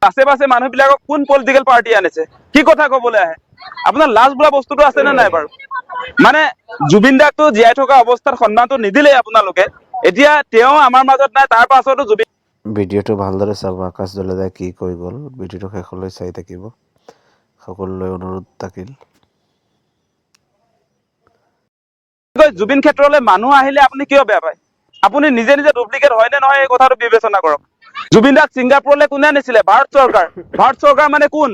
আশে পাশে মানুহবিলাকক কোন পলিটিকেল পাৰ্টি আনিছে কি কথা ক'বলৈ আহে আপোনাৰ লাজ বোলা বস্তুটো আছে নে নাই বাৰু মানে জুবিন দাকটো জীয়াই থকা অৱস্থাত সন্মানটো নিদিলে আপোনালোকে এতিয়া তেওঁ আমাৰ মাজত নাই তাৰ পাছতো জুবিন ভিডিঅ'টো ভালদৰে চাব আকাশ জলেদাই কি কৈ গ'ল ভিডিঅ'টো শেষলৈ চাই থাকিব সকলোলৈ অনুৰোধ থাকিল জুবিন ক্ষেত্ৰলৈ মানুহ আহিলে আপুনি কিয় বেয়া পায় আপুনি নিজে নিজে ডুপ্লিকেট হয় নে নহয় এই কথাটো বিবেচনা কৰক জুবিন দাক ছিংগাপুৰলৈ কোনে আনিছিলে ভাৰত চৰকাৰ মানে কোন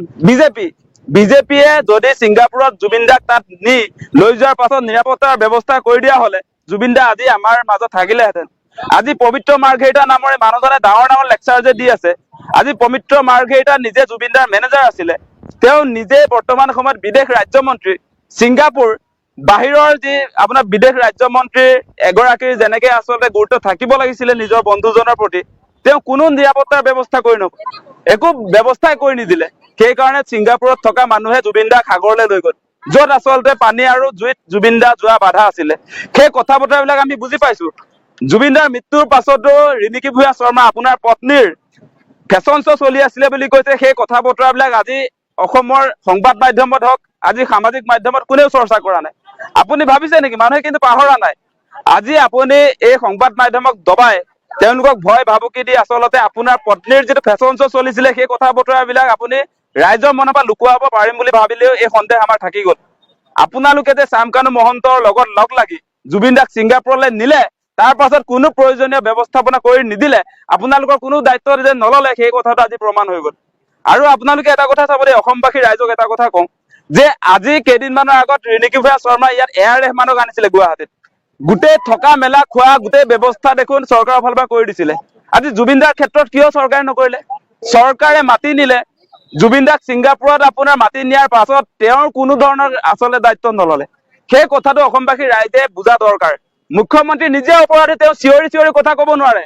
বিজেপিয়ে যদি ছিংগাপুৰত জুবিন দাক তাত নি লৈ যোৱাৰ পাছত নিৰাপত্তাৰ ব্যৱস্থা কৰি দিয়া হলে জুবিন দা আজি আমাৰ মাজত থাকিলেহেঁতেন আজি পবিত্ৰ মাৰ্ঘেৰিটা নামৰে মানুহজনে ডাঙৰ ডাঙৰ লেকচাৰ যে দি আছে আজি পবিত্ৰ মাৰ্ঘেৰিটা নিজে জুবিন দাৰ মেনেজাৰ আছিলে তেওঁ নিজে বৰ্তমান সময়ত বিদেশ ৰাজ্যমন্ত্ৰী ছিংগাপুৰ বাহিৰৰ যি আপোনাৰ বিদেশ ৰাজ্যমন্ত্ৰীৰ এগৰাকীৰ যেনেকে আচলতে গুৰুত্ব থাকিব লাগিছিলে নিজৰ বন্ধুজনৰ প্ৰতি তেওঁ কোনো নিৰাপত্তাৰ ব্যৱস্থা কৰি নকৰে একো ব্যৱস্থাই কৰি নিদিলে সেইকাৰণে ছিংগাপুৰত থকা মানুহে জুবিন দাক সাগৰলৈ লৈ গ'ল য'ত আচলতে পানী আৰু জুইত জুবিন দা যোৱা বাধা আছিলে সেই কথা বতৰাবিলাক আমি বুজি পাইছো জুবিন দাৰ মৃত্যুৰ পাছতো ৰিণিকী ভূঞা শৰ্মা আপোনাৰ পত্নীৰ ফেশ্বন শ্ব' চলি আছিলে বুলি কৈছে সেই কথা বতৰাবিলাক আজি অসমৰ সংবাদ মাধ্যমত হওক আজি সামাজিক মাধ্যমত কোনেও চৰ্চা কৰা নাই আপুনি ভাবিছে নেকি মানুহে কিন্তু পাহৰা নাই আজি আপুনি এই সংবাদ মাধ্যমক দবাই তেওঁলোকক ভয় ভাবুকি দি আচলতে আপোনাৰ পত্নীৰ যিটো ফেশ্বন শ্ব' চলিছিলে সেই কথা বতৰাবিলাক আপুনি ৰাইজৰ মনৰ পৰা লুকুৱাব পাৰিম বুলি ভাবিলেও এই সন্দেহ আমাৰ থাকি গ'ল আপোনালোকে যে চামকানু মহন্তৰ লগত লগ লাগি জুবিন দাক ছিংগাপুৰলৈ নিলে তাৰ পাছত কোনো প্ৰয়োজনীয় ব্যৱস্থাপনা কৰি নিদিলে আপোনালোকৰ কোনো দায়িত্ব যে নললে সেই কথাটো আজি প্ৰমাণ হৈ গ'ল আৰু আপোনালোকে এটা কথা চাব দেই অসমবাসী ৰাইজক এটা কথা কওঁ যে আজি কেইদিনমানৰ আগত ৰিণিকী ভূঞা শৰ্মা ইয়াত এয়াৰ ৰেহমানক আনিছিলে গুৱাহাটীত গোটেই থকা মেলা খোৱা গোটেই ব্যৱস্থা দেখোন চৰকাৰৰ ফালৰ পৰা কৰি দিছিলে আজি জুবিন দাৰ ক্ষেত্ৰত কিয় চৰকাৰে নকৰিলে চৰকাৰে মাতি নিলে জুবিন দাক ছিংগাপুৰত আপোনাৰ মাতি নিয়াৰ পাছত তেওঁৰ কোনো ধৰণৰ আচলতে দায়িত্ব নললে সেই কথাটো অসমবাসী ৰাইজে বুজা দৰকাৰ মুখ্যমন্ত্ৰী নিজে অপৰাধী তেওঁ চিঞৰি কথা ক'ব নোৱাৰে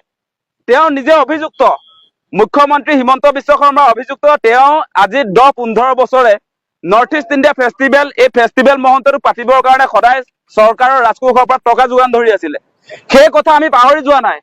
তেওঁ নিজে অভিযুক্ত মুখ্যমন্ত্ৰী হিমন্ত বিশ্ব শৰ্মা অভিযুক্ত তেওঁ আজি 10-15 বছৰে নৰ্থ ইষ্ট ইণ্ডিয়া ফেষ্টিভেল এই ফেষ্টিভেল মহন্তটো পাতিবৰ কাৰণে সদায় চৰকাৰৰ ৰাজকোষৰ পৰা টকা যোগান ধৰি আছিলে সেই কথা আমি পাহৰি যোৱা নাই